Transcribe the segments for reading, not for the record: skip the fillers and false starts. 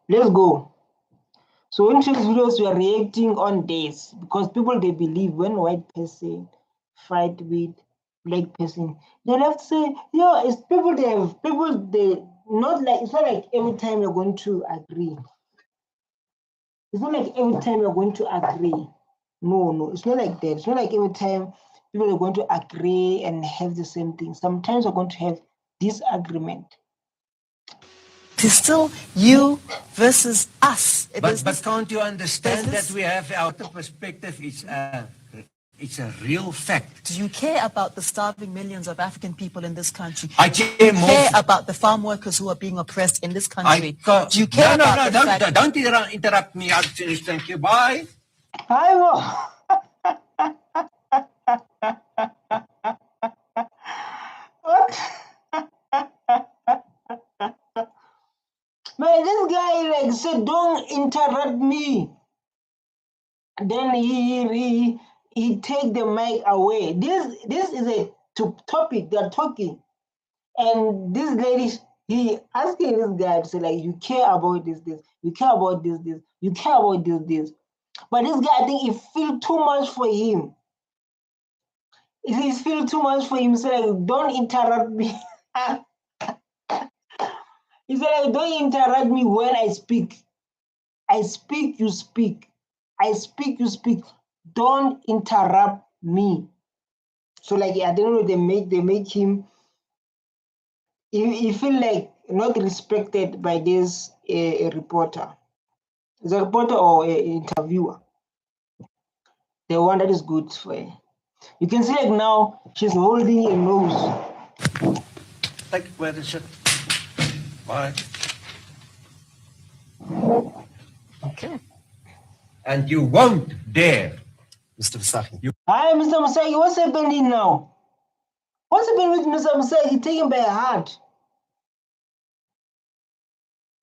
Let's go. So in these videos, we are reacting on this because people, they believe when white person fight with black person, they have to say, yeah, it's people, they not like, it's not like every time you're going to agree. It's not like every time you're going to agree. No, it's not like that. It's not like every time people are going to agree and have the same thing. Sometimes we're going to have disagreement. It's still you versus us. But can't you understand that we have our perspective? It's a real fact. Do you care about the starving millions of African people in this country? I care more. Do you care about the farm workers who are being oppressed in this country? Do you care about the fact... Don't interrupt me. I'll finish. Thank you. Bye. Hi, what? Man, this guy like said, don't interrupt me. Then he take the mic away. This is a topic they're talking, and this lady, he asking this guy to say like, you care about this, you care about this, you care about this. But this guy, I think it feel too much for him. It feel too much for him. So like, don't interrupt me. He said, like, don't interrupt me when I speak. I speak, you speak. I speak, you speak. Don't interrupt me. So like, I don't know, they make him, he feel like not respected by this a reporter. Is a reporter or an interviewer? The one that is good for her. You can see like now she's holding a nose. Like, where is it? Bye. Okay. And you won't dare. Mr. Musaki. Hi, Mr. Musaki, what's happening now? What's happening with Mr. Musaki? Taken by heart.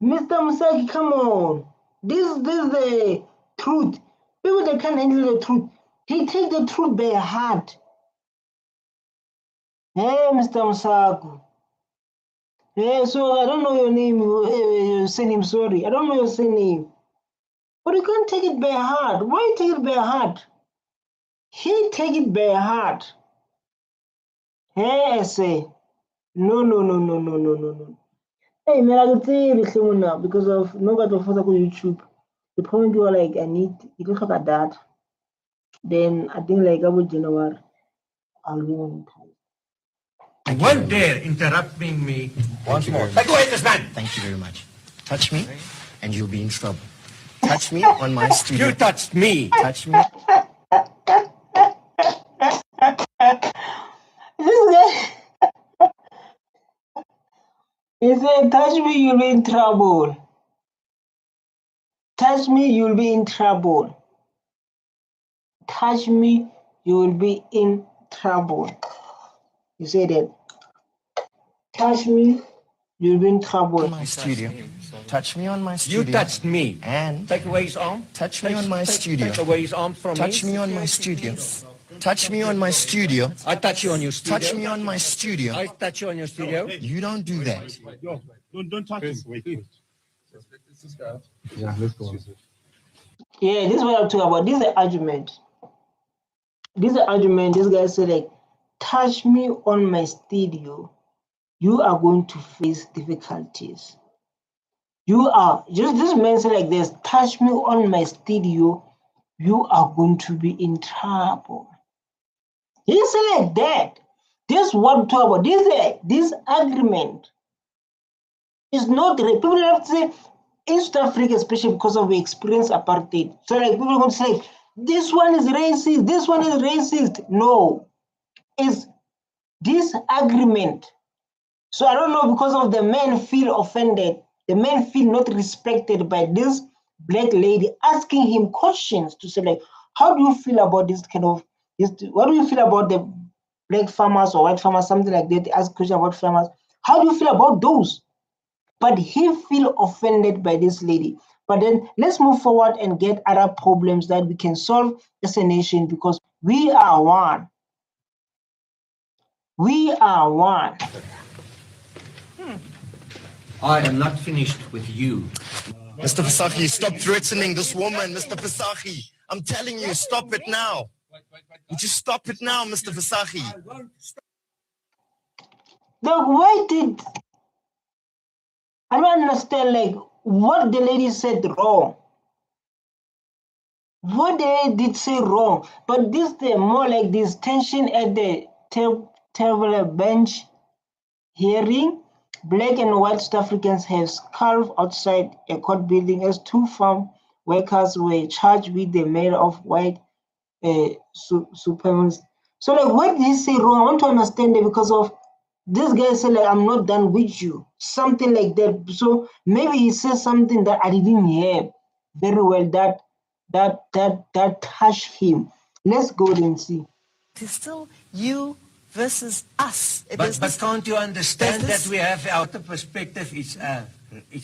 Mr. Musaki, come on. This is the truth. People that can't handle the truth. He take the truth by heart. Hey, Mr. Musaki. Yeah, so I don't know your name, your surname, sorry. I don't know your surname. But you can't take it by heart. Why take it by heart? He take it by heart. Hey, I say, no. Hey, man, I can tell you now because of nobody of on YouTube. The point you are like, I need, you look at that. Then I think like I would, I'll be on time. You won't dare interrupting me once more. Take away this man. Thank you very much. Touch me, and you'll be in trouble. Touch me on my studio. You touched me. Touch me. This guy, he said, touch me, you'll be in trouble. Touch me, you'll be in trouble. Touch me, you will be in trouble. You say that. Touch me, you'll be in trouble. On my studio. Touch me on my studio. You touched me. And take away his arm. Touch me on my studio. Take away his arm from me. Touch me on my studio. Touch me on my studio. I touch you on your studio. Touch me on my studio. I touch you on your studio. You don't do that. Yo, don't touch him. Wait. Yeah, let's go. Yeah, this is what I'm talking about. This is the argument. This is the argument. This guy said, like, touch me on my studio, you are going to face difficulties. You are, just this man said like this, touch me on my studio, you are going to be in trouble. He said like that. This is what I'm talking about. This agreement is not real. People have to say, in South Africa, especially because of the experience apartheid. So like people are going to say, this one is racist, this one is racist. No, it's disagreement. So I don't know, because of the men feel offended, the men feel not respected by this black lady asking him questions to say like, how do you feel about this kind of, what do you feel about the black farmers or white farmers, something like that? They ask questions about farmers. How do you feel about those? But he feel offended by this lady. But then let's move forward and get other problems that we can solve as a nation, because we are one. We are one. I am not finished with you. Mr. Visagie, stop threatening this woman, Mr. Visagie. I'm telling you, stop it now. Would you stop it now, Mr. Visagie? Look, why did I don't understand like what the lady said wrong? What they did say wrong? But this the more like this tension at the table bench hearing. Black and white South Africans have scarfed outside a court building as two farm workers were charged with the murder of white supremacists. So like what did he say wrong? I want to understand it because of this guy said like I'm not done with you. Something like that. So maybe he said something that I didn't hear very well that touched him. Let's go and see. It's still you versus us. But can't you understand that we have outer perspective? It's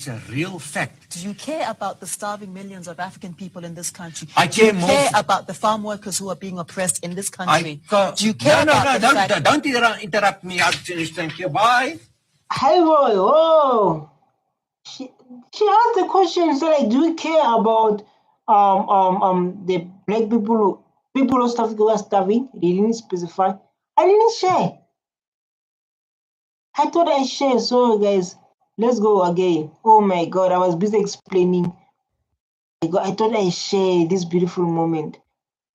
a real fact. Do you care about the starving millions of African people in this country? I care Do you more. care about the farm workers who are being oppressed in this country? Do you care about the fact... Don't interrupt me. I'll finish. Thank you. Bye. Hi boy, oh. She asked the question, so like, do you care about the black people of South Africa who are starving? They didn't specify. I didn't share. I thought I shared. So guys, let's go again. Oh my God, I was busy explaining. I thought I shared this beautiful moment.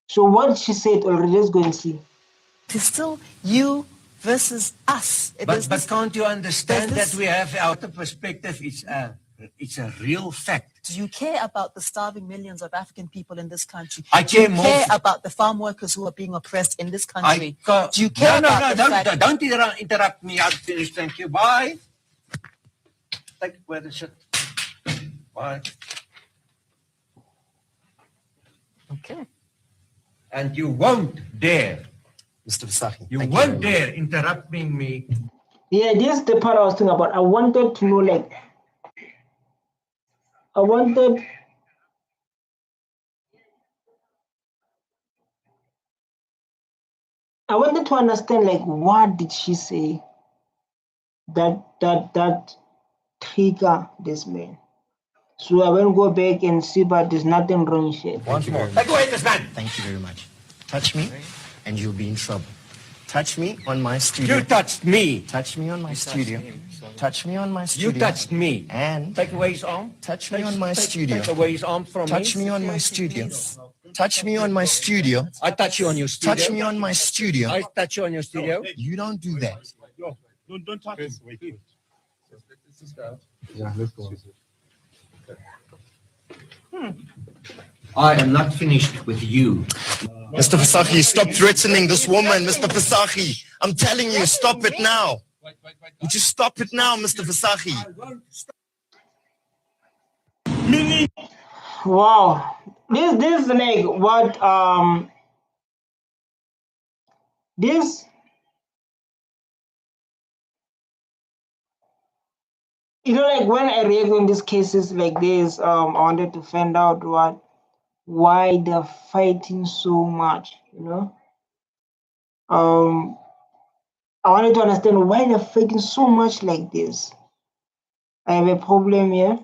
So what she said already, let's go and see. It's still you versus us. But can't you understand that we have outer perspective? It's a real fact. Do you care about the starving millions of African people in this country? I care Do you more. care about the farm workers who are being oppressed in this country? Do you care about the fact... Don't interrupt me. I'll finish. Thank you. Bye. Take where the shit. Bye. Okay. And you won't dare, Mr. Visagie. You won't dare interrupting me. Yeah, this is the part I was thinking about. I wanted to know, like, I wanted to understand, like, what did she say that trigger this man? So I will go back and see, but there's nothing wrong here. Once more. Take away this man. Thank you very much. Touch me, and you'll be in trouble. Touch me on my studio. You touched me. Touch me on my studio. Touch me on my studio. You touched me. And Take away his arm. touch me on my studio. Take away his arm from Touch me on my studio. Touch me on my studio. I touch you on your studio. Touch me on my studio. I touch you on your studio. You don't do that. No, don't touch him. Wait. Yeah, let's go. I am not finished with you. Mr. Visagie, stop threatening this woman, Mr. Visagie. I'm telling you, stop it now. Would you stop it now, Mr. Visagie? Wow, this is like what this. You know, like when I react on these cases like this, I wanted to find out why they're fighting so much, you know. I wanted to understand why they're fighting so much like this. I have a problem here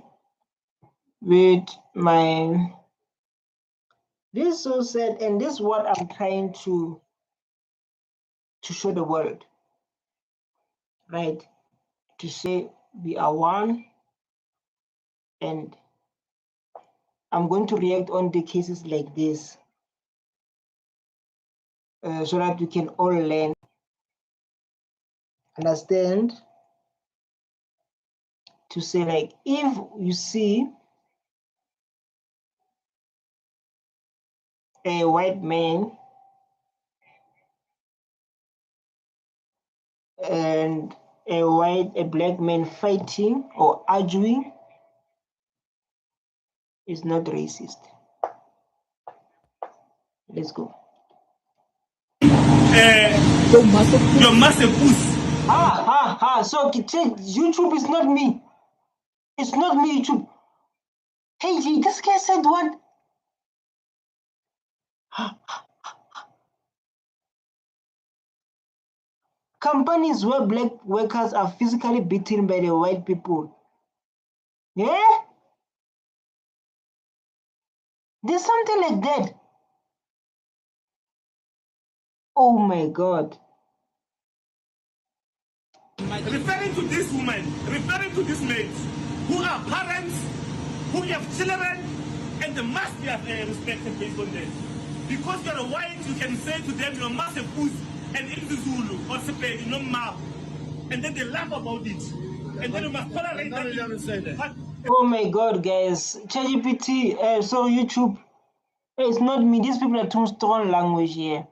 with my, this is so sad, and this is what I'm trying to show the world, right? To say we are one, and I'm going to react on the cases like this so that we can all learn, understand, to say like, if you see a white man and a black man fighting or arguing, is not racist. Let's go. Your master puss. So YouTube is not me. It's not me, YouTube. Hey, this guy said what? companies where black workers are physically beaten by the white people. Yeah? There's something like that. Oh my God. Referring to this woman, referring to these maids, who are parents, who have children, and they must be respected based on that. Because you're a white, you can say to them, you're massive puss, and in the Zulu, or Sepedi, no ma. And then they laugh about it. And then you must tolerate that. Oh my God, guys. ChatGPT, so YouTube, it's not me. These people are too strong language here.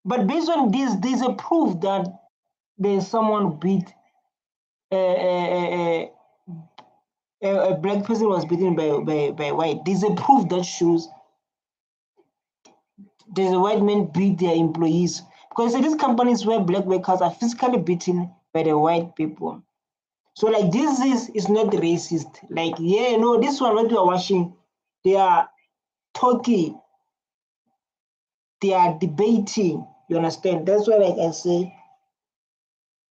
But based on this, there's a proof that there's someone beat a black person was beaten by white. There's a proof that shows there's a white man beat their employees. Because these companies where black workers are physically beaten by the white people. So like this is not racist. Like, yeah, no, this one what you are watching, they are talking, they are debating. You understand? That's why, like I say,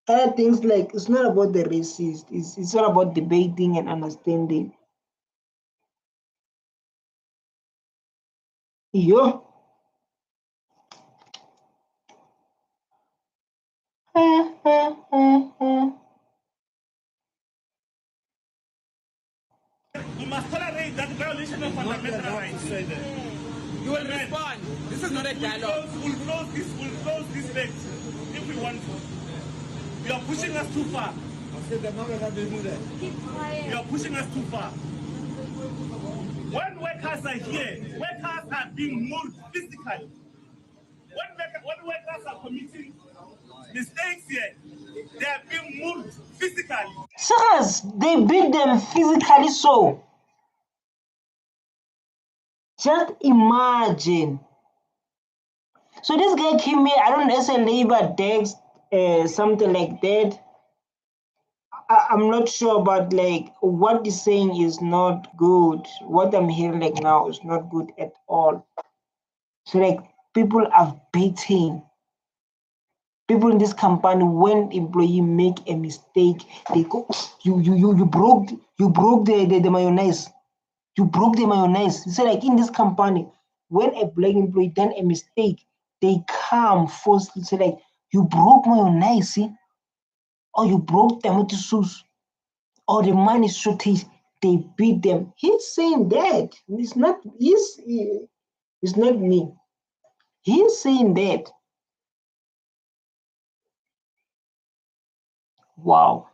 other things like it's not about the racist, it's all about debating and understanding. Yo. You must tolerate that violation of fundamental rights. You will respond. This is not a dialogue. We'll close this debate if we want to. You are pushing us too far. You are pushing us too far. When workers are here, workers are being moved physically. When workers are committing mistakes here, they are being moved physically. Sirs, they beat them physically so. Just imagine. So this guy came here, I don't know, as a labor text, something like that. I'm not sure, but like what he's saying is not good. What I'm hearing like now is not good at all. So like people are beating. People in this company, when employee make a mistake, they go, you broke the mayonnaise. You broke the mayonnaise. So like in this company, when a black employee done a mistake, they come forcefully say like, you broke mayonnaise, see? Or you broke tomato sauce, or the money shortage. They beat them. He's saying that. It's not me. He's saying that. Wow.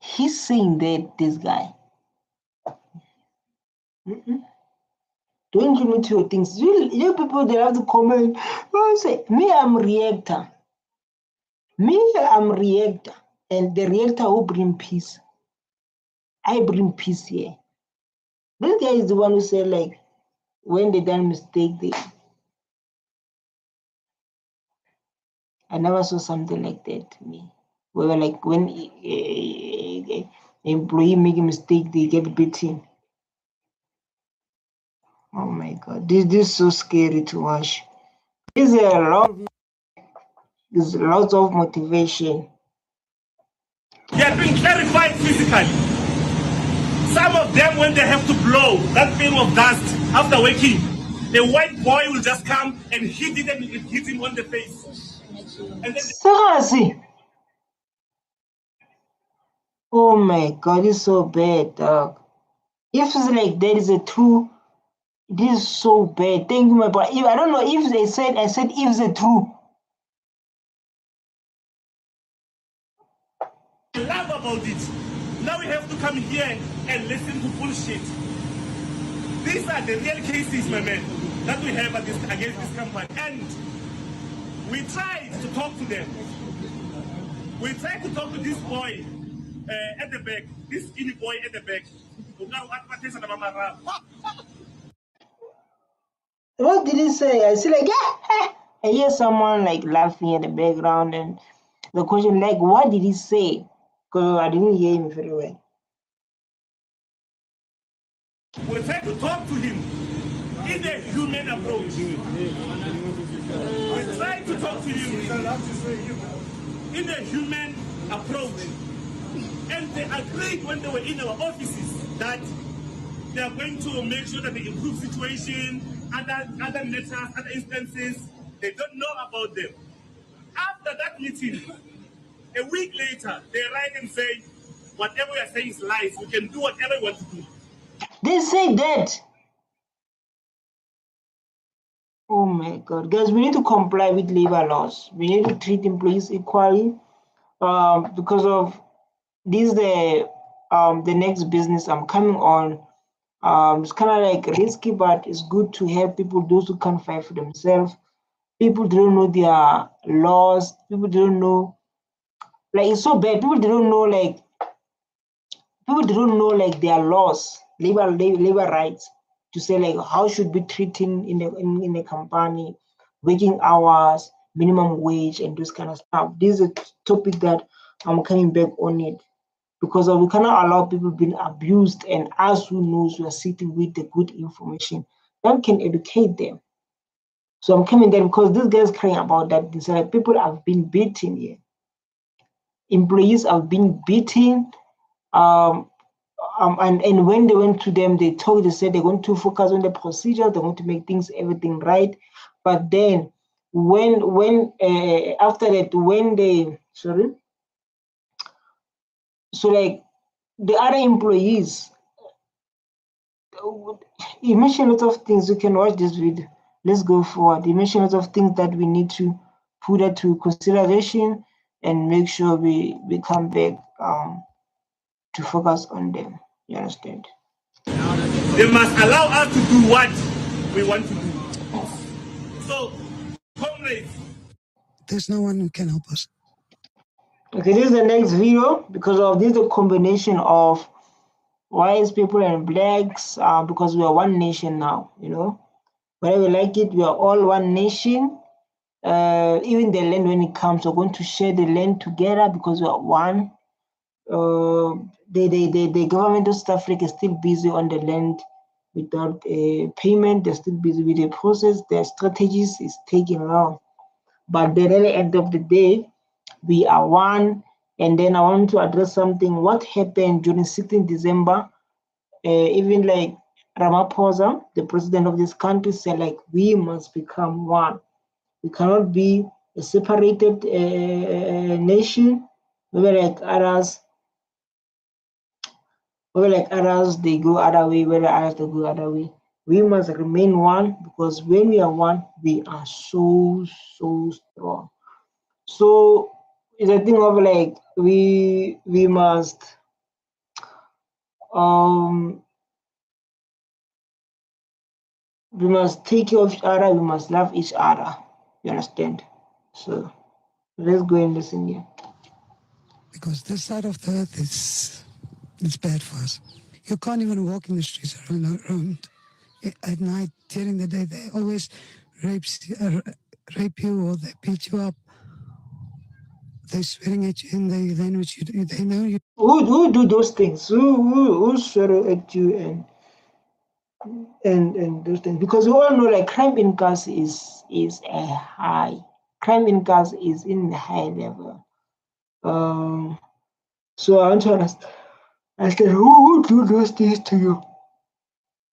He's saying that, this guy. Don't you to your things? You people, they have to comment. Say, me, I'm reactor. Me, I'm reactor. And the reactor will bring peace. I bring peace here. This guy is the one who said, like, when they done mistake, I never saw something like that to me. We were like, when employee make a mistake, they get beaten. Oh my God, this is so scary to watch. There's lots of motivation. They have been clarified physically. Some of them, when they have to blow that film of dust after waking, the white boy will just come and hit him on the face. And then Seriously. Oh my God, it's so bad, dog. If it's like that is a true, this is so bad. Thank you, my boy. If I don't know if they said, I said if it's true. laugh about it. Now we have to come here and listen to bullshit. These are the real cases, my man, that we have against this company. And we tried to talk to them. We tried to talk to this boy at the back, this skinny boy at the back. What did he say? I see like, yeah. I hear someone like laughing in the background, and the question like, what did he say? Because I didn't hear him very well. We tried to talk to him. in a human approach. We try to talk to you in a human approach. And they agreed when they were in our offices that they are going to make sure that they improve situation, other matters, other instances, they don't know about them. After that meeting, a week later, they write and say, whatever we are saying is lies, we can do whatever we want to do. They say that. Oh my God, guys, we need to comply with labor laws. We need to treat employees equally. Because of this, the next business I'm coming on. It's kind of like risky, but it's good to help people, those who can't fight for themselves. People don't know their laws. People don't know, like, it's so bad. People don't know, like, their laws, labor rights, to say like how should be treating in a company, working hours, minimum wage, and this kind of stuff. This is a topic that I'm coming back on it, because we cannot allow people being abused, and us who knows we are sitting with the good information that can educate them. So I'm coming there because this guy's crying about that. These like people have been beaten here. Employees have been beaten. And when they went to them, they said they're going to focus on the procedure, they're going to make everything right. But then after that, when they, so like the other employees, you mentioned lots of things. You can watch this video. Let's go forward. You mentioned lots of things that we need to put that to consideration and make sure we come back to focus on them. You understand? They must allow us to do what we want to do. So, comrades, there's no one who can help us. Okay, this is the next video, because of this the combination of white people and blacks, because we are one nation now, you know. Whether we like it, we are all one nation. Even the land, when it comes, we're going to share the land together because we are one. The government of South Africa is still busy on the land without payment. They're still busy with the process. Their strategies is taking long. But at the really end of the day, we are one. And then I want to address something. What happened during 16 December? Even like Ramaphosa, the president of this country, said like we must become one. We cannot be a separated nation. Maybe like others, they go other way, whether others they go other way. We must remain one, because when we are one, we are so strong. So it's a thing of like we must take care of each other. We must love each other. You understand? So let's go and listen here. Because this side of the earth it's bad for us. You can't even walk in the streets around. At night, during the day, they always rape you, or they beat you up. They're swearing at you, and they know what you do. They know you. Who do those things? Who swear at you and those things? Because we all know like crime in Gaza is a high. Crime in Gaza is in a high level. So I want to ask who do those things to you?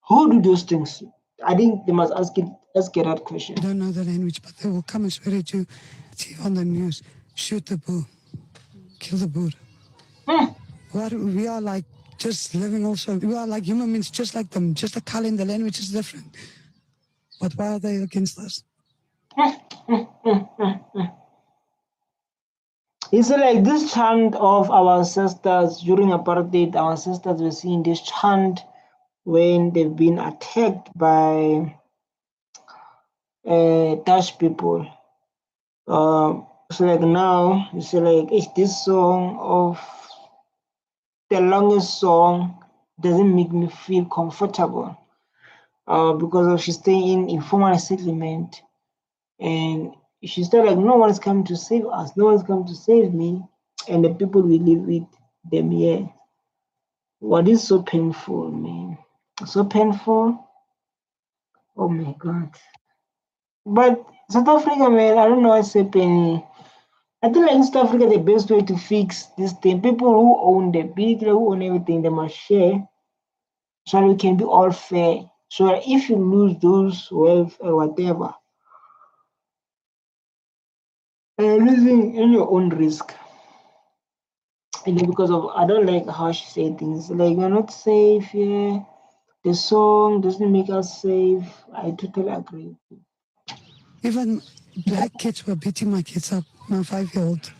Who do those things? I think they must ask that question. I don't know the language, but they will come and swear at you. See on the news, shoot the bull, kill the bull. What we are like, just living also. We are like human beings, just like them. Just the color in the language is different. But why are they against us? It's like this chant of our ancestors during apartheid. Our ancestors were seeing this chant when they've been attacked by Dutch people. So like now, it's like it's this song of the longest song doesn't make me feel comfortable because of she's staying in informal settlement, and she said like no one is coming to save us, no one's coming to save me, and the people we live with them here. What is so painful, man? So painful. Oh my God. But South Africa, man, I don't know what's happening. I think like in South Africa, the best way to fix this thing, people who own the big, who own everything, they must share so we can be all fair. So that if you lose those wealth or whatever, you're losing in your own risk. Because of I don't like how she say things. Like we're not safe, yeah. The song doesn't make us safe. I totally agree. Even black kids were beating my kids up, my 5-year-old.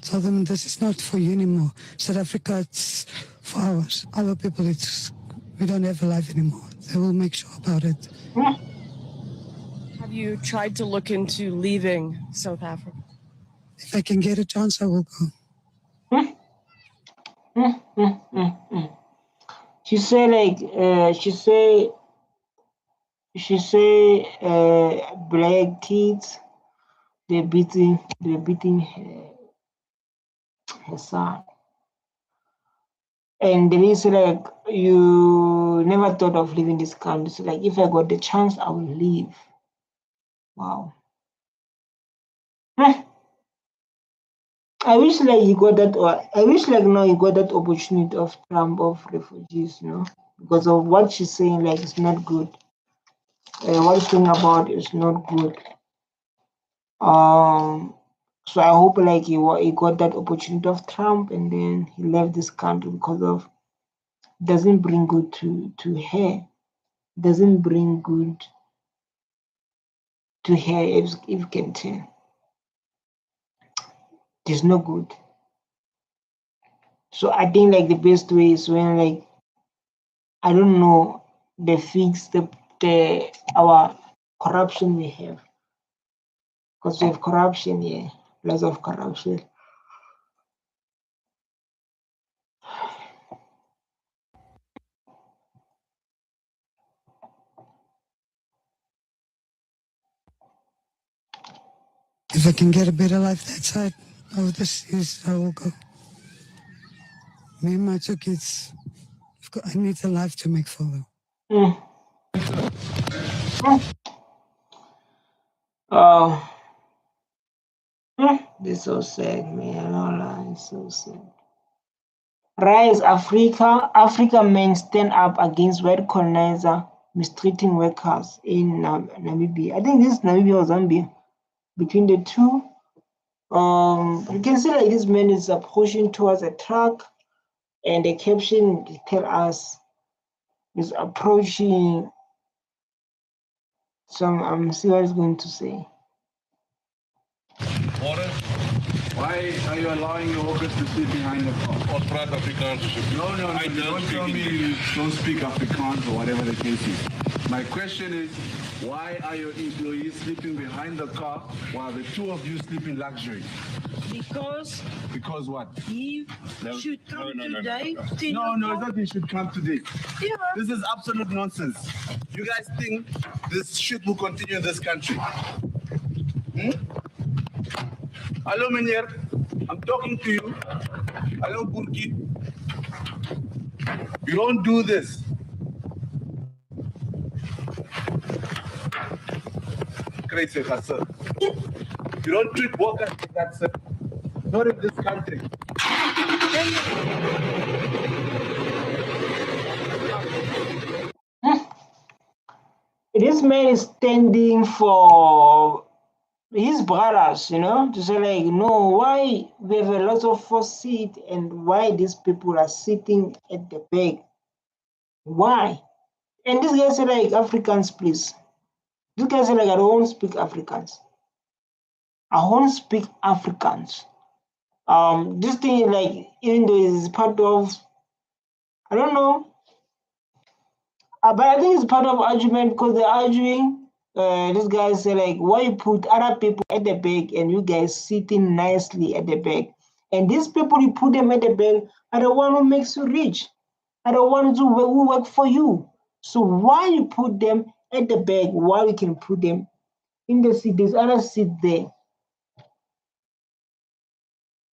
Told them this is not for you anymore. South Africa, it's for ours. Our people, we don't have a life anymore. They will make sure about it. Have you tried to look into leaving South Africa? If I can get a chance, I will go. She say like she say black kids they're beating her son. And then he said like you never thought of leaving this country. So like if I got the chance I will leave. Wow. I wish like you got that or I wish like now you got that opportunity of Trump of refugees, because of what she's saying, like it's not good. What she's talking about is not good. So I hope like he got that opportunity of Trump and then he left this country because of doesn't bring good to her. Doesn't bring good to her if you can tell. It's no good. So I think like the best way is when like I don't know they fix the our corruption we have. Because we have corruption here, lots of corruption. If I can get a better life that side of the seas, I will go. Me and my 2 kids, I need a life to make for them. This is so sad, man. It's so sad. Rise Africa men stand up against white colonizer mistreating workers in Namibia. I think this is Namibia or Zambia. Between the two, you can see like this man is approaching towards a truck, and the caption tell us is approaching some. See what he's going to say. Order. Why are you allowing your workers to sleep behind the car? Or praat Afrikaans? No, don't tell me don't speak Afrikaans or whatever the case is. My question is, why are your employees sleeping behind the car while the two of you sleep in luxury? Because what? He should come today. No, it's not he should come today. Yeah. This is absolute nonsense. You guys think this shit will continue in this country? Hello, meneer. I'm talking to you. Hello, Burki. You don't do this. Crazy, sir. You don't treat workers like that, sir. Not in this country. This man is standing for his brothers, to say like, no, why we have a lot of forced seat and why these people are sitting at the back. Why? And this guy said like, Africans, please. This guy said like, I don't speak Africans. I won't speak Africans. This thing like, even though it's part of, I don't know, but I think it's part of argument because they're arguing. This guy say like, why you put other people at the back and you guys sitting nicely at the back? And these people you put them at the back are the one who makes you rich, are the ones who work for you. So why you put them at the back while you can put them in the seat? There's other seat there.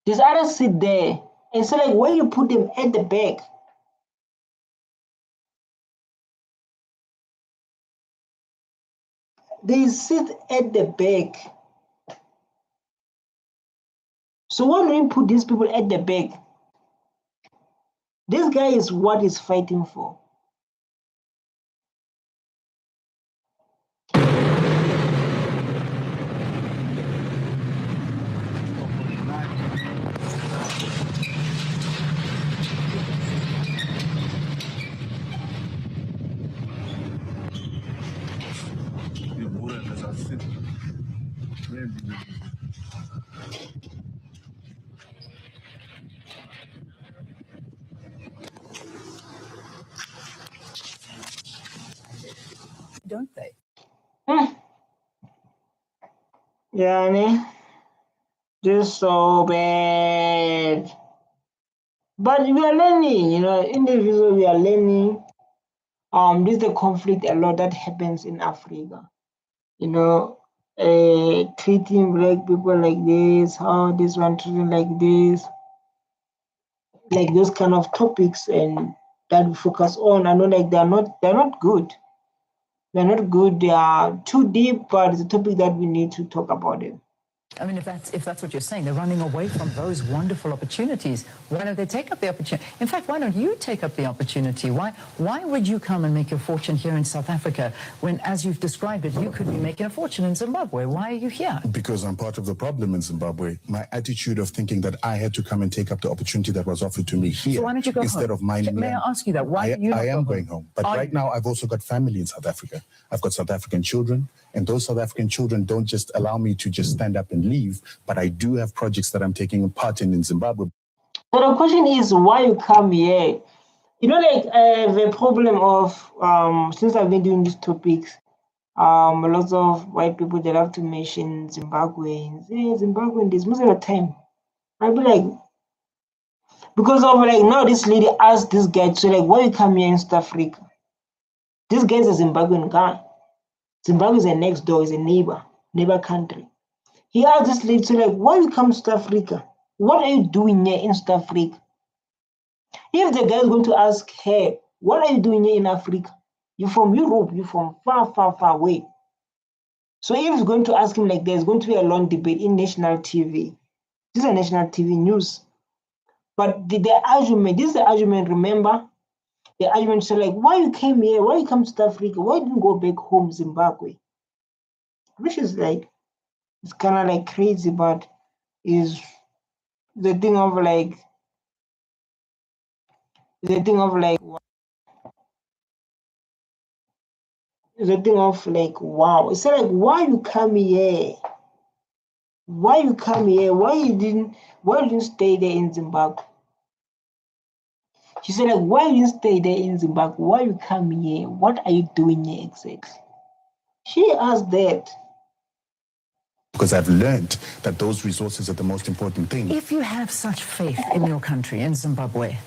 There's other seat there. And so like, why you put them at the back? they sit at the back. So why don't you put these people at the back? This guy is what he's fighting for. Don't they? Yeah, just so bad. But we are learning, in the video we are learning. This is the conflict a lot that happens in Africa. Treating black people like this, how this one treating like this, like those kind of topics, and that we focus on. I know, like they're not good. They're not good. They are too deep, but it's a topic that we need to talk about it. I mean, if that's what you're saying, they're running away from those wonderful opportunities. Why don't they take up the opportunity? In fact, why don't you take up the opportunity? Why would you come and make your fortune here in South Africa when, as you've described it, you could be making a fortune in Zimbabwe? Why are you here? Because I'm part of the problem in Zimbabwe. My attitude of thinking that I had to come and take up the opportunity that was offered to me here, so why don't you go instead home? of minding. May I ask you that? Why do you not I am go going home. But right now, I've also got family in South Africa. I've got South African children, and those South African children don't just allow me to just stand up and leave, but I do have projects that I'm taking part in Zimbabwe. So the question is, why you come here? The problem of since I've been doing these topics, lots of white people, they love to mention Zimbabweans. Hey, Zimbabwean, this most of the time. I'll be like, because of now this lady asked this guy to say, why you come here in South Africa? This guy is a Zimbabwean guy. Zimbabwe is a next door, is a neighbor country. He asked this lady to why you come to South Africa? What are you doing here in South Africa? If the guy is going to ask her, what are you doing here in Africa? You're from Europe, you're from far, far, far away. So if he's going to ask him like that, there's going to be a long debate in national TV. This is a national TV news. But the argument, this is the argument, remember? The argument is why you came here? Why you come to South Africa? Why didn't you go back home, Zimbabwe? Which is it's kind of crazy, but is the thing of the thing of wow. It's why you come here? Why you come here? Why you didn't stay there in Zimbabwe? She said why you didn't stay there in Zimbabwe? Why you come here? What are you doing here exactly? She asked that. Because I've learned that those resources are the most important thing. If you have such faith in your country, in Zimbabwe,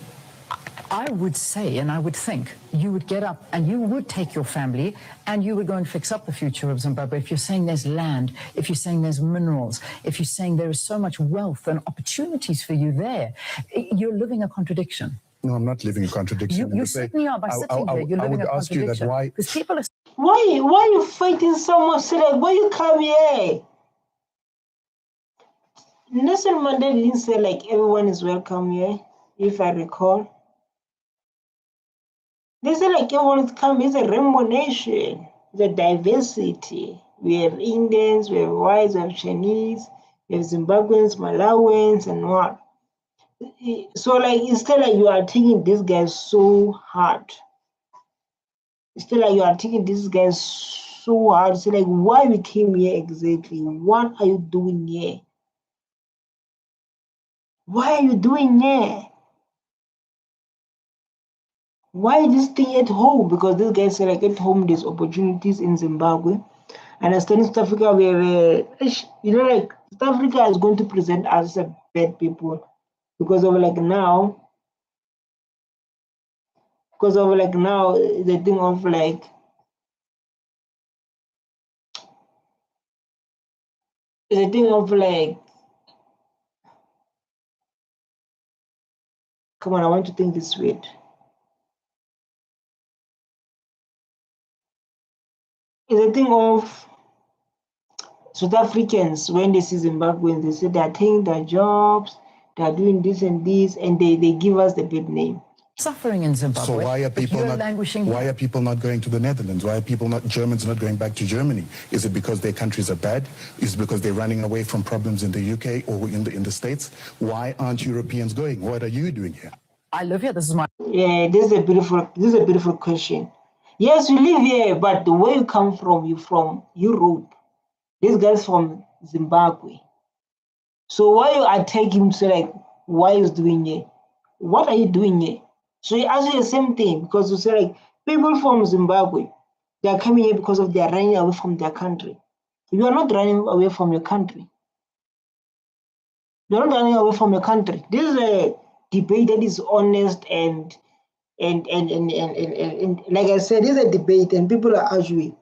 I would say and I would think you would get up and you would take your family and you would go and fix up the future of Zimbabwe. If you're saying there's land, if you're saying there's minerals, if you're saying there is so much wealth and opportunities for you there, you're living a contradiction. No, I'm not living a contradiction. You certainly are by sitting here. You're living a contradiction. Because people are... Why you fighting so much? Why you come here? Nelson Mandela didn't say everyone is welcome here, if I recall. They say everyone is coming. It's a rainbow nation. It's a diversity. We have Indians, we have whites, we have Chinese, we have Zimbabweans, Malawians, and what. So instead you are taking this guy so hard. Instead you are taking this guy so hard. So why we came here exactly? What are you doing here? Why are you doing here? Why this thing at home? Because this guy said at home there's opportunities in Zimbabwe. And as in South Africa, where South Africa is going to present us as bad people because of now. Because of now the thing of the thing of come on, I want to think this straight. It's a thing of South Africans, when they see Zimbabweans, they say they are taking their jobs, they are doing this and this, and they give us the bad name. Suffering in Zimbabwe. So why are but people you're not languishing why here. are people not going to the Netherlands? Why are Germans not going back to Germany? Is it because their countries are bad? Is it because they're running away from problems in the UK or in the States? Why aren't Europeans going? What are you doing here? I live here. This is my. Yeah, this is a beautiful question. Yes, you live here, but where you come from, you from Europe. This guy's from Zimbabwe. So why you attack him? So like, why is doing it? What are you doing here? So he asks you the same thing because you say like people from Zimbabwe, they are coming here because of they are running away from their country. You are not running away from your country. You are not running away from your country. This is a debate that is honest and like I said, this is a debate and people are arguing.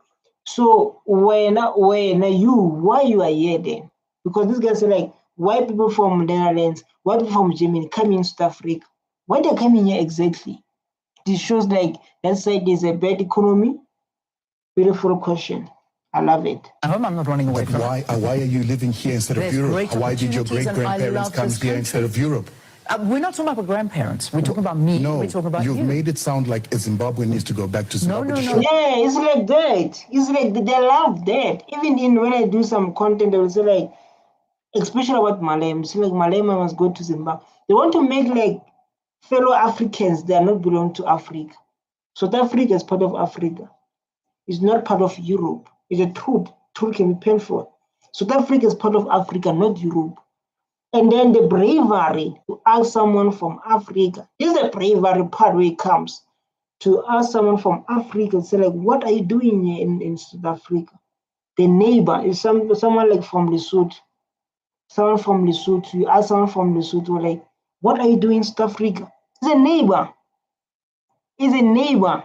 So why you are here then? Because this guy said like, why people from Netherlands, why people from Germany coming in South Africa? Why they're coming here exactly? This shows like that side is a bad economy. Beautiful question. I love it. I hope I'm not running away But from it. why are you living here instead of There's Europe? great Why did your opportunities and I great-grandparents love come this here instead country. of Europe? We're not talking about grandparents. We're talking about me. No, We're talking about you've you. made it sound like a Zimbabwean needs to go back to Zimbabwe. no, to no. show- Yeah, it's like that. It's like they love that. Even when I do some content, they will say like, especially about Malema. So like Malema must go to Zimbabwe. They want to make like fellow Africans. They are not belong to Africa. South Africa is part of Africa. It's not part of Europe. It's a truth. Truth can be painful. South Africa is part of Africa, not Europe. And then the bravery to ask someone from Africa. This is the bravery part where it comes to ask someone from Africa and say like, what are you doing here in South Africa? The neighbor is someone like from Lesotho. Someone from Lesotho. You ask someone from Lesotho like, what are you doing in South Africa? It's a neighbor. It's a neighbor.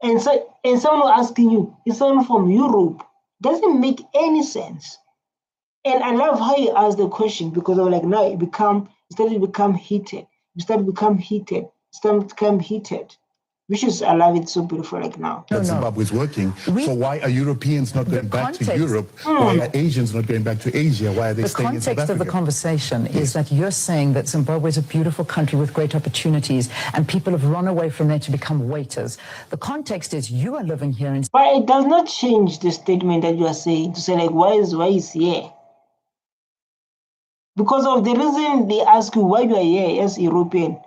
And someone asking you, is someone from Europe? Doesn't make any sense. And I love how you asked the question because of like now it started to become heated. Which is I love it so beautiful like now. That Zimbabwe is working. So why are Europeans not going back to Europe? Why are Asians not going back to Asia? Why are they staying in South The context of the Africa? conversation is that you're saying that Zimbabwe is a beautiful country with great opportunities and people have run away from there to become waiters. The context is you are living here in... But it does not change the statement that you are saying to say like, why is here? Because of the reason they ask you why you are here as European.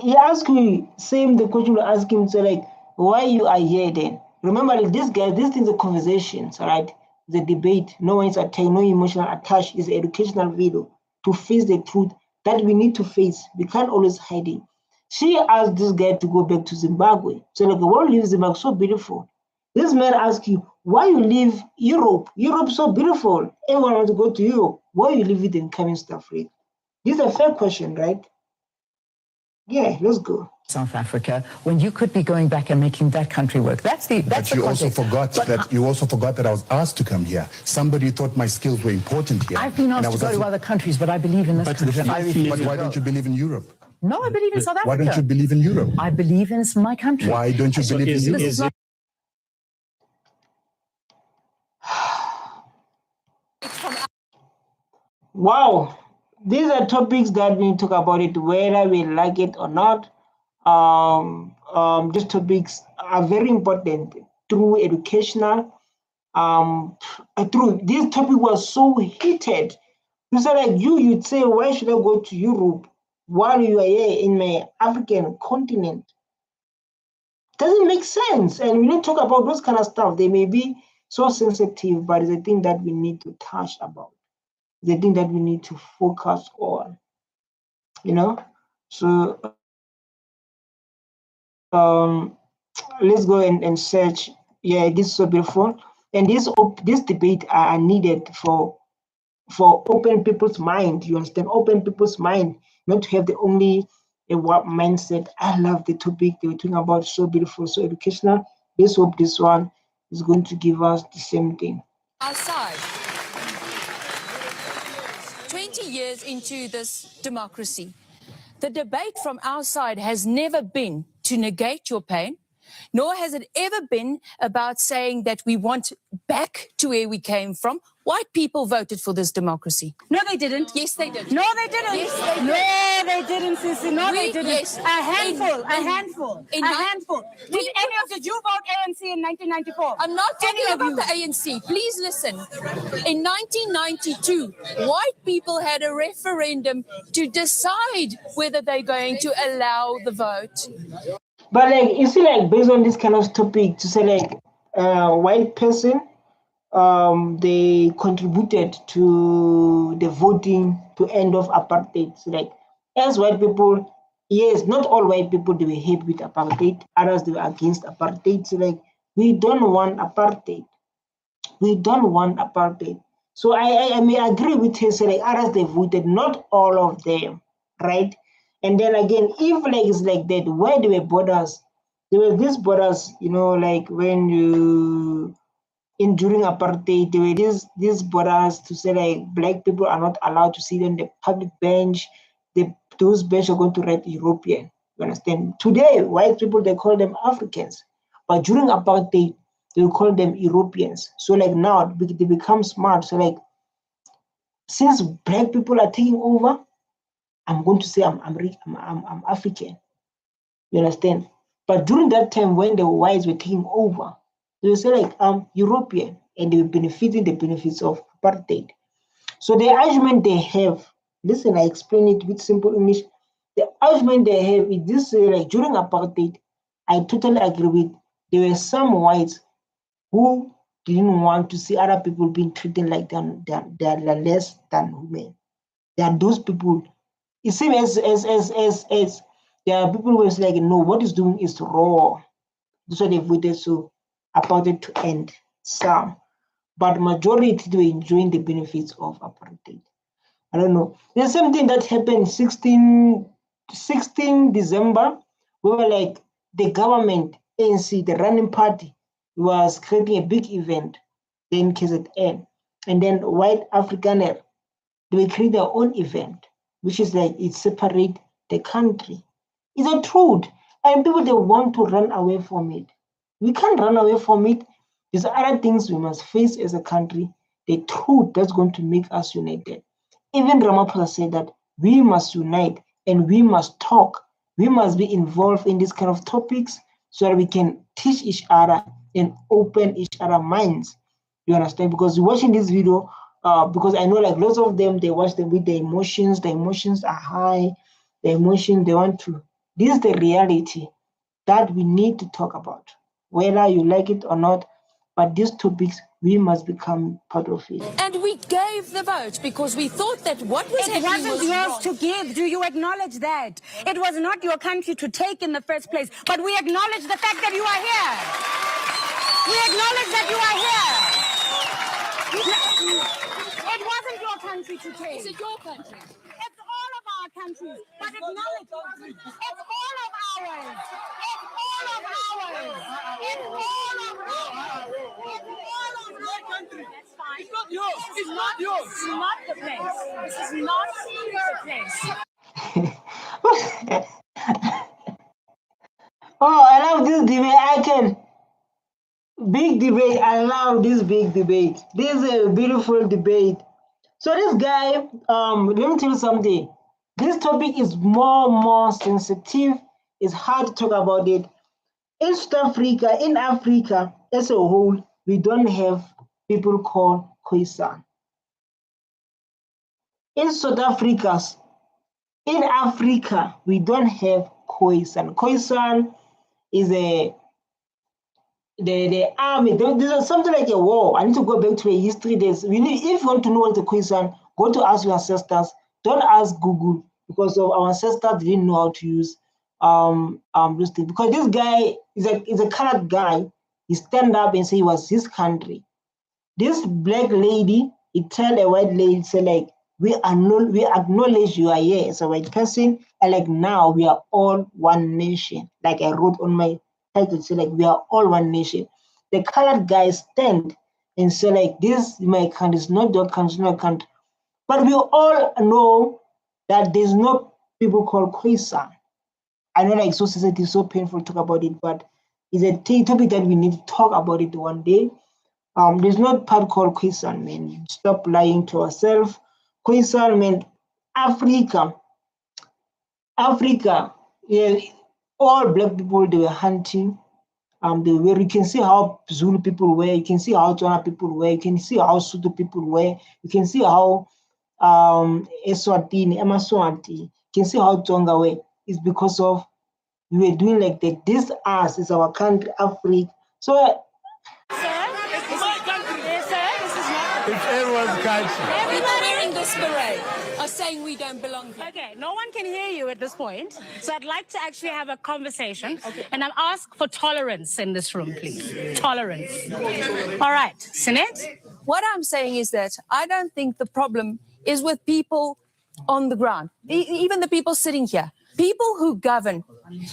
He ask you, same the question you ask him, say like, why you are here then? Remember like this things are conversations, all right? The debate, no one is attached, no emotional attached, is an educational video to face the truth that we need to face. We can't always hide it. She asked this guy to go back to Zimbabwe. So like, why leave Zimbabwe? So beautiful. This man asks you, why you leave Europe? Europe so beautiful. Everyone wants to go to Europe. Why you leave it and come in South Africa? This is a fair question, right? Yeah, let's go. South Africa, when you could be going back and making that country work. That's the You also forgot that I was asked to come here. Somebody thought my skills were important here. I've been asked to go to other countries, but I believe in this country. But why don't you believe in Europe? No, I believe in South Africa. Why don't you believe in Europe? I believe in my country. Why don't you believe in Europe? Wow, these are topics that we talk about it whether we like it or not. These topics are very important through educational. Through this topic was so heated. You said like you'd say, why should I go to Europe while you are here in my African continent? Doesn't make sense. And we don't talk about those kind of stuff. They may be so sensitive, but it's a thing that we need to touch about. The thing that we need to focus on, you know. So let's go and search. Yeah, this is so beautiful, and this debate are needed for open people's mind. You understand? Open people's mind, not to have the only what mindset. I love the topic they were talking about. So beautiful, so educational. Let's hope this one is going to give us the same thing. Outside. 20 years into this democracy, the debate from our side has never been to negate your pain, nor has it ever been about saying that we want back to where we came from. White people voted for this democracy. No, they didn't. Yes, they did. No, they didn't. Yes, they did. No, they didn't, Sissy. No, they didn't. Yes. A handful. A handful. Did you vote ANC in 1994? I'm not talking about the ANC. Please listen. In 1992, white people had a referendum to decide whether they're going to allow the vote. But like, you see, like based on this kind of topic, to say like white person, they contributed to the voting to end of apartheid. So like, as white people, yes, not all white people they were happy with apartheid. Others they were against apartheid. So like, we don't want apartheid. We don't want apartheid. So I may agree with her. So like, others they voted, not all of them, right? And then again, if like it's like that, where there were borders, there were these borders, you know, like when you during apartheid, there were these borders to say like black people are not allowed to sit on the public bench. Those bench are going to write European. You understand? Today, white people they call them Africans, but during apartheid they will call them Europeans. So like now they become smart. So like since black people are taking over, I'm going to say I'm African. You understand? But during that time when the whites were taking over, they will say like I'm European, and they were benefiting the benefits of apartheid. So the argument they have, listen, I explain it with simple English. The argument they have is this: like during apartheid, I totally agree with. There were some whites who didn't want to see other people being treated like they're less than women. There are those people. It seems as there are people who was like, no, what is doing is wrong. That's why they voted so apartheid to end. Some, but majority were enjoying the benefits of apartheid. I don't know. There's something that happened 16 December. We were like the government, ANC, the running party, was creating a big event, then KZN, and then white Afrikaner, they will create their own event, which is like it separate the country. It's a truth, and people they want to run away from it. We can't run away from it. There's other things we must face as a country. The truth that's going to make us united. Even Ramaphosa said that we must unite and we must talk. We must be involved in these kind of topics so that we can teach each other and open each other's minds. You understand? Because watching this video, because I know like lots of them, they watch them with the emotions. The emotions are high. The emotion they want to. This is the reality that we need to talk about, whether you like it or not. But these topics, we must become part of it. And we gave the vote because we thought that what was happening was It wasn't yours wrong. to give. Do you acknowledge that? It was not your country to take in the first place. But we acknowledge the fact that you are here. We acknowledge that you are here. It wasn't your country to take. Is it your country? It's all of our countries. But acknowledge it's all of ours. It's all of ours. It's all of ours. It's all of our country. That's fine. It's not yours. It's not yours. This is not the place. This is not the place. Oh, I love this debate. Big debate. I love this big debate. This is a beautiful debate. So this guy, let me tell you something. This topic is more sensitive. It's hard to talk about it. In South Africa, in Africa as a whole, we don't have people called Khoisan. In South Africa, in Africa, we don't have Khoisan. Khoisan is the army. There's something like a war. I need to go back to the history days. If you want to know what the Khoisan, go to ask your ancestors. Don't ask Google, because of our ancestors didn't know how to use those things. Because this guy is a colored guy. He stand up and say it was his country. This black lady, he tell a white lady, say like, we acknowledge you are here as a white person, and like now we are all one nation. Like I wrote on my title, say like we are all one nation. The colored guys stand and say like, this is my country, it's not your country, it's not your country. But we all know that there's no people called Khoisan. I know like society is so painful to talk about it, but It's a topic that we need to talk about it one day. There's not part called Khoisan, man. Stop lying to ourselves. Khoisan, man, Africa, yeah, all black people, they were hunting. You can see how Zulu people were, you can see how Tswana people were, you can see how Sotho people were, you can see how Eswatini, Emaswati, you can see how Tonga were. It's because of we were doing like that. This us is our country, Africa. So It's everyone's country. Everybody in this parade are saying we don't belong here. Okay, no one can hear you at this point, so I'd like to actually have a conversation, and I'll ask for tolerance in this room, please. Tolerance. All right, Sinet? What I'm saying is that I don't think the problem is with people on the ground, even the people sitting here. People who govern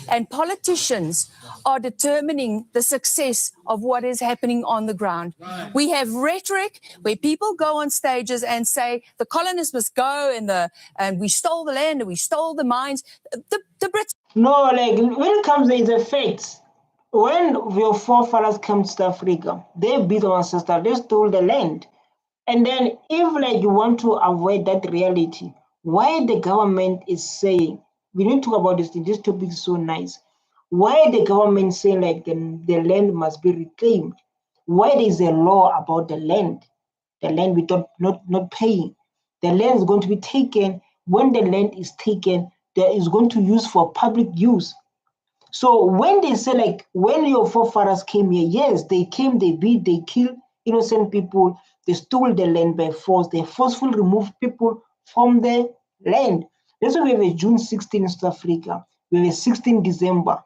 and politicians are determining the success of what is happening on the ground. We have rhetoric where people go on stages and say the colonists must go and we stole the land and we stole the mines. The Brits. No, like when it comes to the facts, when your forefathers came to South Africa, they beat our ancestors, they stole the land. And then if like you want to avoid that reality, why the government is saying, we need to talk about this topic is so nice. Why the government saying like the land must be reclaimed? Why there is a law about the land without not paying? The land is going to be taken. When the land is taken, there is going to use for public use. So when they say like when your forefathers came here, yes, they came, they beat, they killed innocent people, they stole the land by force, they forcefully removed people from the land. That's why we have a June 16 in South Africa. We have a 16 December.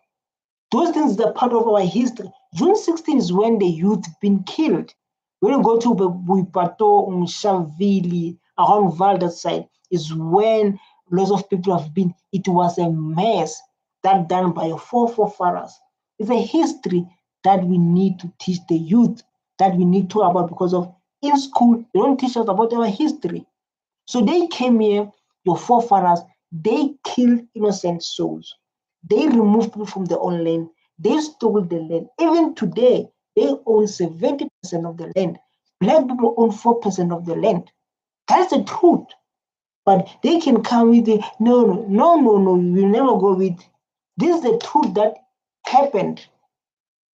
Those things are part of our history. June 16 is when the youth been killed. When you go to Buipato, Mshavili, around Val, that side, is when lots of people have been. It was a mess that done by your forefathers. It's a history that we need to teach the youth, that we need to about, because of in school, they don't teach us about our history. So they came here, your forefathers, they killed innocent souls. They removed people from their own land. They stole the land. Even today, they own 70% of the land. Black people own 4% of the land. That's the truth. But they can come with the no, we never go with. This is the truth that happened.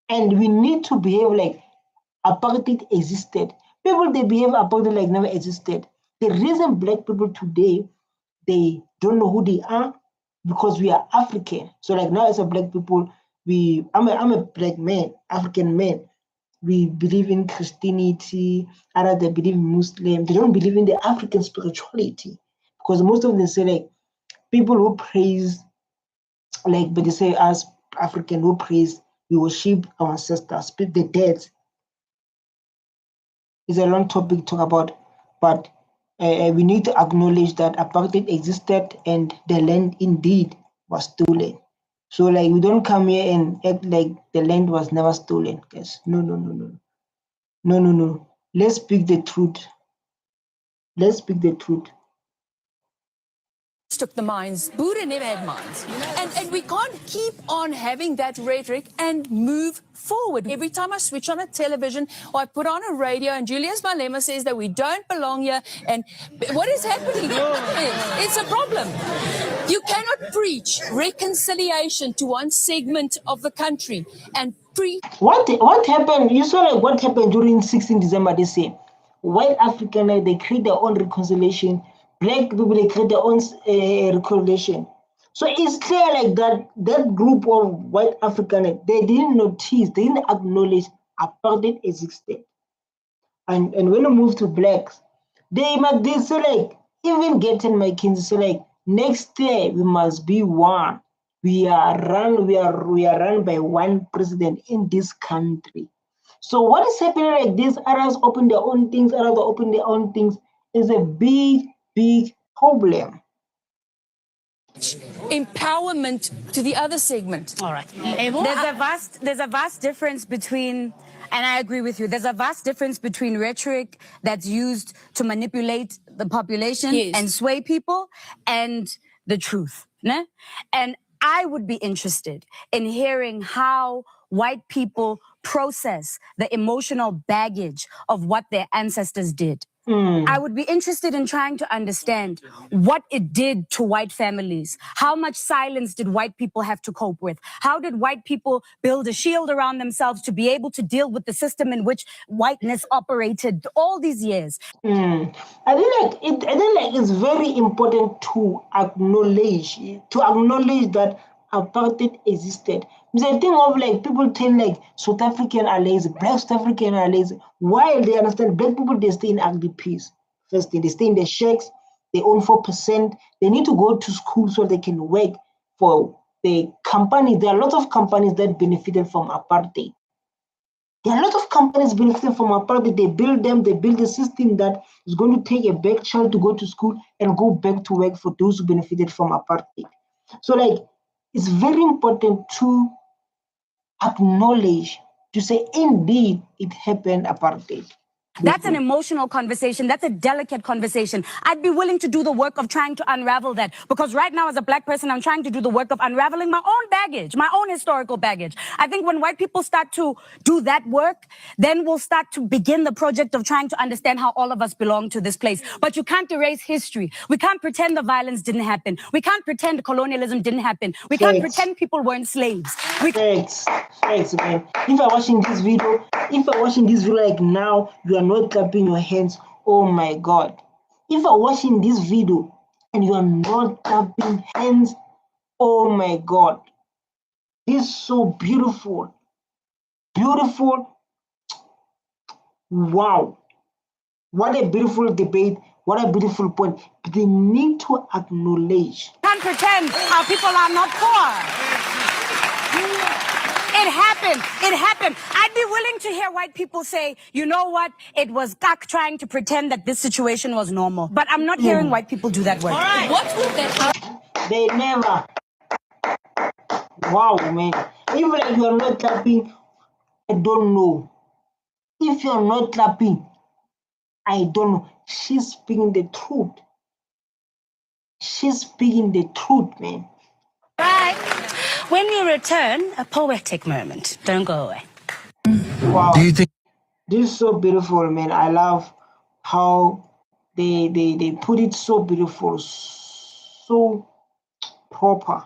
And we need to behave like apartheid existed. People, they behave apartheid like never existed. The reason black people today, they don't know who they are, because we are African. So like now as a black people, I'm a black man, African man. We believe in Christianity, others they believe in Muslim. They don't believe in the African spirituality. Because most of them say like people who praise, like, but they say as African who praise, we worship our ancestors, the dead. It's a long topic to talk about, but we need to acknowledge that apartheid existed and the land indeed was stolen. So like we don't come here and act like the land was never stolen, guys. No. Let's speak the truth. Let's speak the truth. Took the mines. Buddha never had mines. And we can't keep on having that rhetoric and move forward. Every time I switch on a television or I put on a radio and Julius Malema says that we don't belong here, and what is happening? It's a problem. You cannot preach reconciliation to one segment of the country and preach. What happened? You saw like what happened during 16 December this year. White African, they create their own reconciliation. Black people, they create their own reconciliation. So it's clear like that group of white African, they didn't notice, they didn't acknowledge apartheid existed. And when we move to blacks, they say like, even getting my kids say like, next year we must be one. We are run by one president in this country. So what is happening like this? Others open their own things, others open their own things, is a big problem. Empowerment to the other segment. All right. There's a vast difference between, and I agree with you, there's a vast difference between rhetoric that's used to manipulate the population and sway people and the truth. Ne? And I would be interested in hearing how white people process the emotional baggage of what their ancestors did. I would be interested in trying to understand what it did to white families. How much silence did white people have to cope with? How did white people build a shield around themselves to be able to deal with the system in which whiteness operated all these years? I think it's very important to acknowledge that apartheid existed. Because I think of like people tell like South African are lazy, black South African are lazy. While they understand black people, they stay in IDPs. First thing, they stay in the shacks, they own 4%. They need to go to school so they can work for the company. There are a lot of companies that benefited from apartheid. There are a lot of companies benefiting from apartheid. They build a system that is going to take a black child to go to school and go back to work for those who benefited from apartheid. So like, it's very important to acknowledge, to say, indeed, it happened, apartheid. That's an emotional conversation. That's a delicate conversation. I'd be willing to do the work of trying to unravel that, because right now as a black person, I'm trying to do the work of unraveling my own baggage, my own historical baggage. I think when white people start to do that work, then we'll start to begin the project of trying to understand how all of us belong to this place. But you can't erase history. We can't pretend the violence didn't happen. We can't pretend colonialism didn't happen. We can't pretend people weren't slaves. Facts, man. If you're watching this video like now, you are not clapping your hands. Oh my God. If you're watching this video and you are not clapping hands, oh my God. This is so beautiful. Beautiful. Wow. What a beautiful debate. What a beautiful point. They need to acknowledge. Can't pretend our people are not poor. It happened. It happened. I'd be willing to hear white people say, you know what? It was Gak trying to pretend that this situation was normal. But I'm not hearing white people do that work. All right. What would that? They never. Wow, man. Even if you're not clapping, I don't know. If you're not clapping, I don't know. She's speaking the truth. She's speaking the truth, man. Right. When we return, a poetic moment. Don't go away. Wow. Do you think this is so beautiful, man? I love how they put it so beautiful, so proper.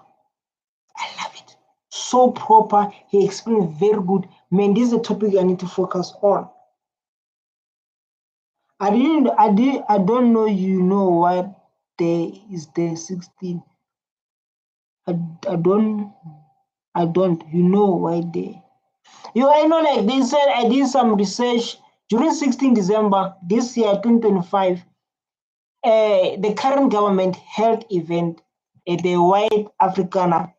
I love it. So proper. He explained very good. Man, this is a topic I need to focus on. I don't know, you know what day is day 16. I don't, you know why day. I know, like they said, I did some research during 16 December this year, 2025. The current government held event at the White Afrikaner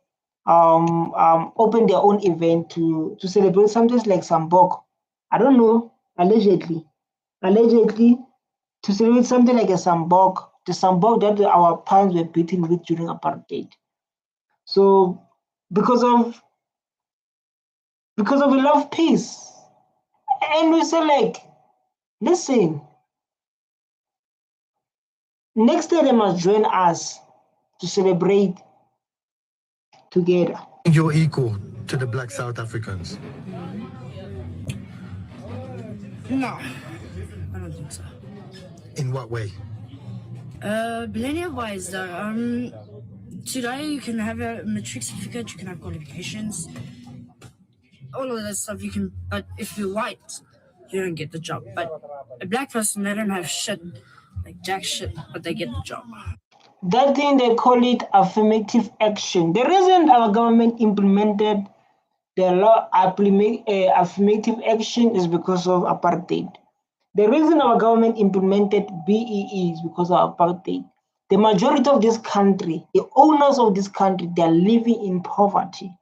opened their own event to celebrate something like Sambok. I don't know, allegedly to celebrate something like a Sambok, the Sambok that our parents were beaten with during apartheid. So because of we love peace. And we say like, listen, next year they must join us to celebrate together. You're equal to the black South Africans? No, I don't think so. In what way? Millennial-wise, though, today you can have a matric certificate, you can have qualifications, all of that stuff you can, but if you're white, you don't get the job. But a black person, they don't have shit, like jack shit, but they get the job. That thing, they call it affirmative action. The reason our government implemented the law affirmative action is because of apartheid. The reason our government implemented BEE is because of apartheid. The majority of this country, the owners of this country, they are living in poverty.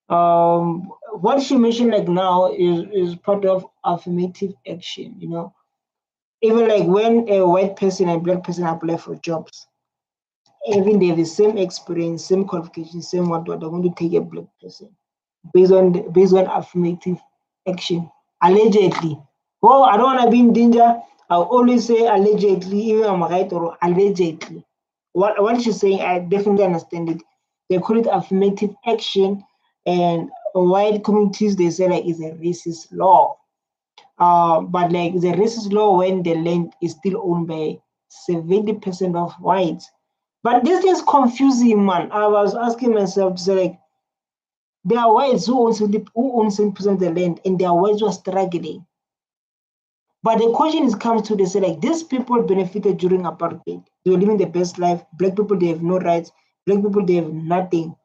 What she mentioned like now is part of affirmative action, you know. Even like when a white person and black person apply for jobs, even they have the same experience, same qualifications, same what they're going to take a black person based on affirmative action. Allegedly. Well, I don't want to be in danger. I'll always say allegedly, even I'm right or allegedly. What she's saying, I definitely understand it. They call it affirmative action, and white communities, they say like it's a racist law. But like the racist law when the land is still owned by 70% of whites. But this is confusing, man. I was asking myself to say like, there are whites who own 70% of the land, and there are whites who are struggling. But the question is comes to, they say like, these people benefited during apartheid. They were living the best life. Black people, they have no rights. Black people, they have nothing.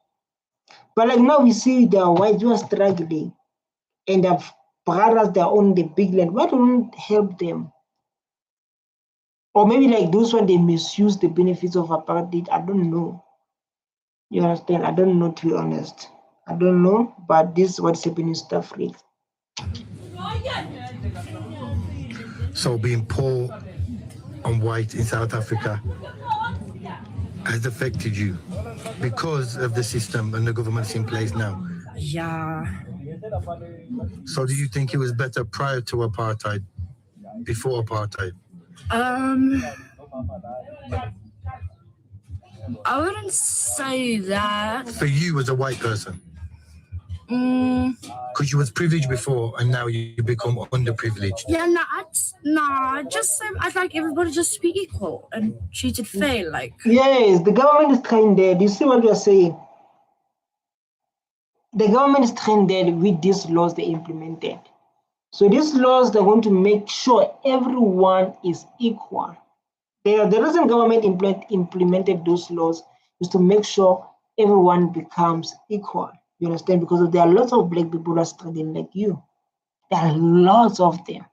But like now we see there are whites who are struggling, and their brothers that own the big land. Why don't help them? Or maybe like those one, they misuse the benefits of apartheid. I don't know. You understand? I don't know, to be honest. I don't know, but this is what's happening in South Africa. So being poor and white in South Africa has affected you because of the system and the government's in place now. Yeah. So do you think it was better prior to apartheid, before apartheid? I wouldn't say that. For you as a white person? Because you was privileged before and now you become underprivileged. Yeah, I just say I'd like everybody just to be equal and treated fair, like. Yes, the government is trying that. You see what we are saying? The government is trying that with these laws they implemented. So these laws, they're going to make sure everyone is equal. The reason government implemented those laws is to make sure everyone becomes equal. You understand? Because there are lots of black people who are struggling like you. There are lots of them.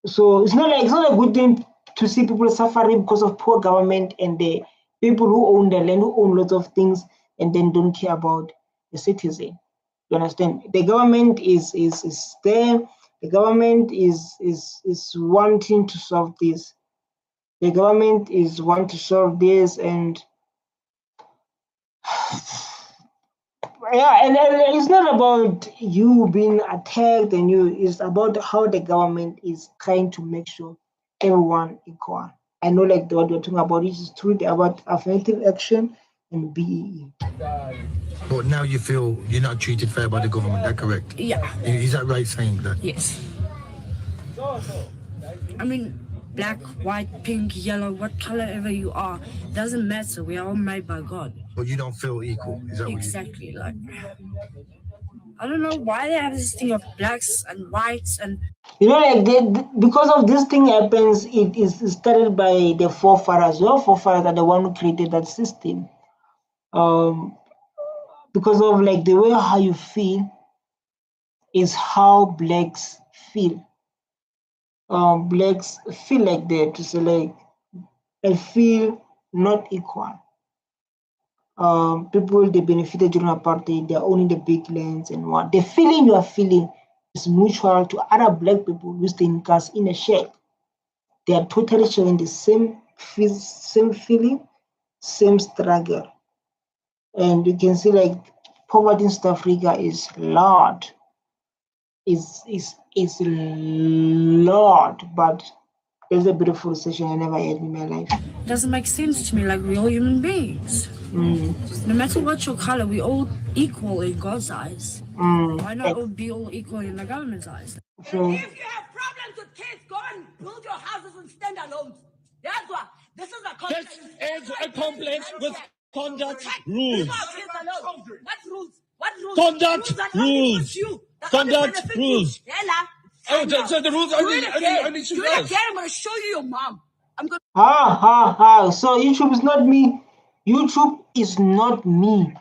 So it's not a good thing to see people suffering because of poor government and the people who own the land, who own lots of things, and then don't care about the citizen. You understand? The government is there. The government is wanting to solve this. The government is wanting to solve this, and yeah, and it's not about you being attacked and you. It's about how the government is trying to make sure everyone equal. I know, like what we're talking about, this is truly about affirmative action and BEE. But now you feel you're not treated fair by the government, that correct? Yeah. Is that right saying that? Yes. I mean, black, white, pink, yellow, what color ever you are, doesn't matter. We are all made by God. But you don't feel equal, is that exactly? Like, I don't know why they have this thing of blacks and whites and. You know, like because of this thing happens, it is started by the forefathers. Your forefathers are the one who created that system. Because of like the way how you feel is how blacks feel. Blacks feel like that, to say like, I feel not equal. People, they benefited during apartheid, they're owning the big lands and what. The feeling you are feeling is mutual to other black people who stay in cars in a shack. They are totally sharing the same feeling, same struggle. And you can see like poverty in South Africa is large. It's large, but it's a beautiful session I never had in my life. It doesn't make sense to me, like we're all human beings. No matter what your color, we're all equal in God's eyes. Why not all be all equal in the government's eyes? So, if you have problems with kids, go and build your houses and stand alone. That's what. This is a complex. This is a complex with conduct rules. What rules? What rules? Conduct rules. Conduct rules. Oh, so the rules only to us. Do it again. I'm going to show you your mom. I'm going to. So YouTube is not me. YouTube is not me.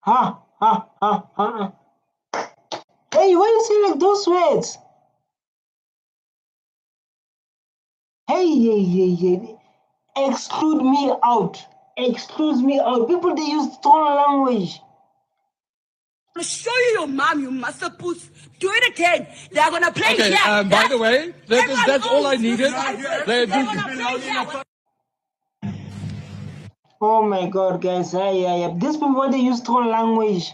Hey, why you say like those words? Hey. Exclude me out. Exclude me out. People, they use strong language. I'm going to show you your mom, you master puss. Do it again. They're going to play Okay, here. by the way, that's all I needed. Oh my God, guys. These people, they use strong language.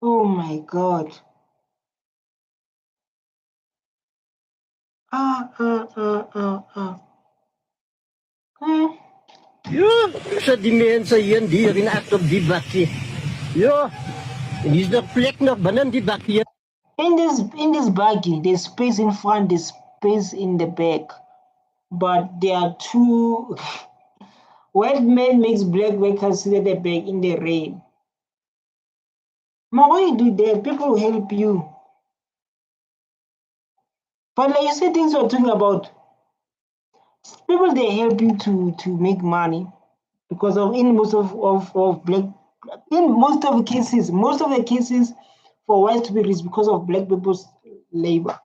Oh my God. Ja, so die mense hier en die react op die bakkie. Ja, en hier's nog plek nog binne die bakkie. In this baggie, there's space in front, there's space in the back. But there are two white men makes black workers sit at the back in the rain. Ma, why you do that? People will help you. But like you say, things we're talking about, people they help you to make money because of in most of black, in most of the cases for white people is because of black people's labor.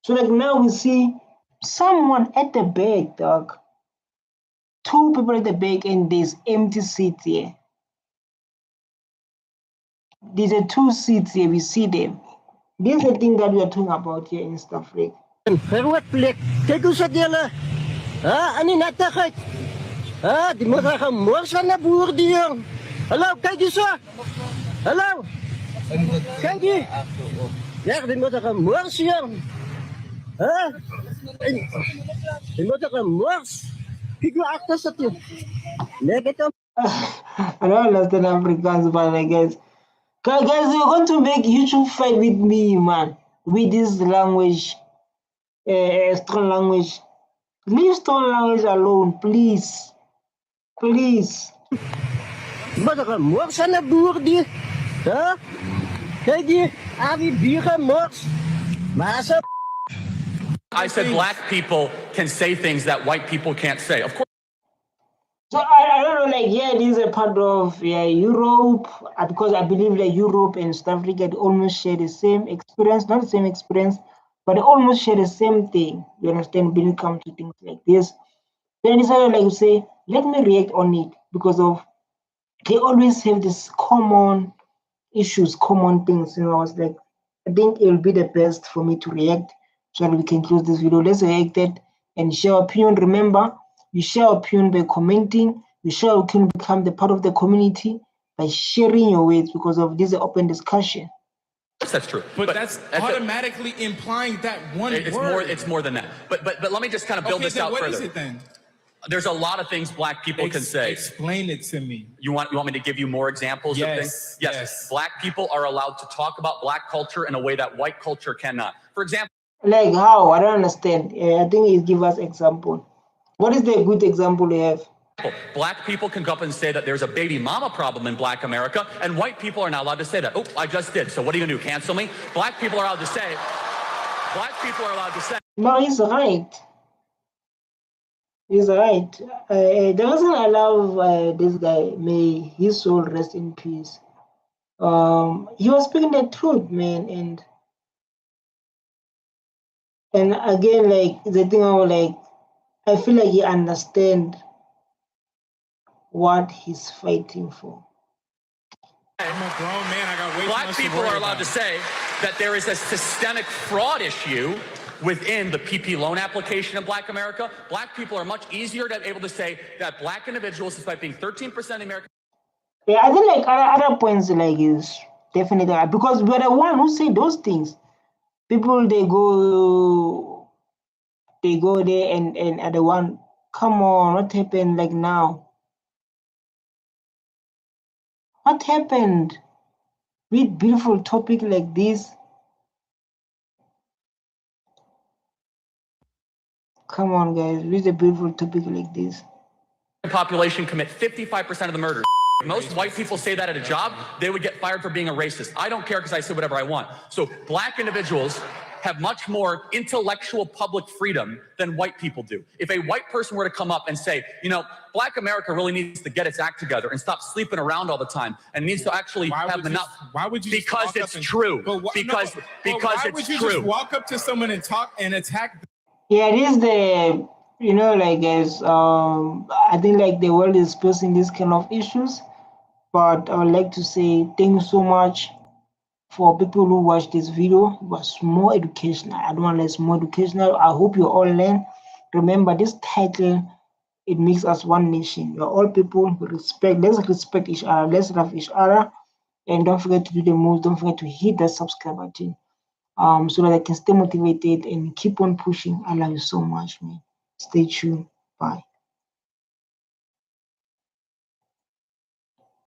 So like now we see someone at the back, dog. Two people at the back and there's empty seats here. These are two seats here, we see them. This is the thing that we are talking about here in South Africa. Groot plek. Kyk hoe sit julle. In die nattigheid. Die moet gemors van 'n boer die jong. Hallo, kyk hier so. Hallo. Kyk hier. Ja, die moet gemors jong. Die moet gemors. Kyk hoe agter sit jy. Lekker kom. I don't understand Afrikaans, but I guess. Guys, you're going to make YouTube fight with me, man. With this language, strong language. Leave strong language alone, please. Please. Wat een mors aan de boer die. Kijk hier, al die bieren mors. Maar ze... I said black people can say things that white people can't say. Of course. So I don't know, like, yeah, this is a part of Europe, because I believe like Europe and South Africa, they almost share the same experience, not the same experience, but they almost share the same thing, you understand, when it comes to things like this. Then I decided, like, to say, let me react on it, because of, they always have this common issues, common things, you know. I was like, I think it will be the best for me to react, so that we can close this video. Let's react it and share our opinion. Remember, you share your opinion by commenting. You share your opinion, become the part of the community by sharing your words, because of this open discussion. Yes, that's true. But that's automatically implying that one it's word. It's more than that. But let me just kind of build this out further. What is it then? There's a lot of things black people can say. Explain it to me. You want me to give you more examples of things? Yes. Black people are allowed to talk about black culture in a way that white culture cannot. For example. Like how? I don't understand. I think it give us example. What is the good example you have? Black people can go up and say that there's a baby mama problem in black America, and white people are not allowed to say that. Oh, I just did. So what are you gonna do? Cancel me? Black people are allowed to say. Black people are allowed to say. No, he's right. He's right. The reason I love this guy, may his soul rest in peace. He was speaking the truth, man, and again, like the thing I was like, I feel like he understands what he's fighting for. I'm a grown man. I got way Black too much people are allowed to say that there is a systemic fraud issue within the PP loan application in black America. Black people are much easier to be able to say that black individuals, despite being 13% of American. Yeah, I think like other points like is definitely right, because we're the one who say those things. People they go there and are the one. Come on, what happened? Like now, what happened with beautiful topic like this? Come on, guys, with a beautiful topic like this. Population commit 55% of the murders. Most white people say that at a job, they would get fired for being a racist. I don't care because I say whatever I want. So black individuals have much more intellectual public freedom than white people do. If a white person were to come up and say, you know, black America really needs to get its act together and stop sleeping around all the time and needs to actually have enough. Why would you? Because it's true. Because why would you just walk up to someone and talk and attack? Yeah, it is the, you know, like as I think like the world is facing these kind of issues, but I would like to say thank you so much for people who watched this video. It was more educational. I don't want less, more educational. I hope you all learn. Remember this title, it makes us one nation. We're all people. We respect. Let's respect each other. Let's love each other. And don't forget to do the most. Don't forget to hit that subscribe button. So that I can stay motivated and keep on pushing. I love you so much, man. Stay tuned. Bye.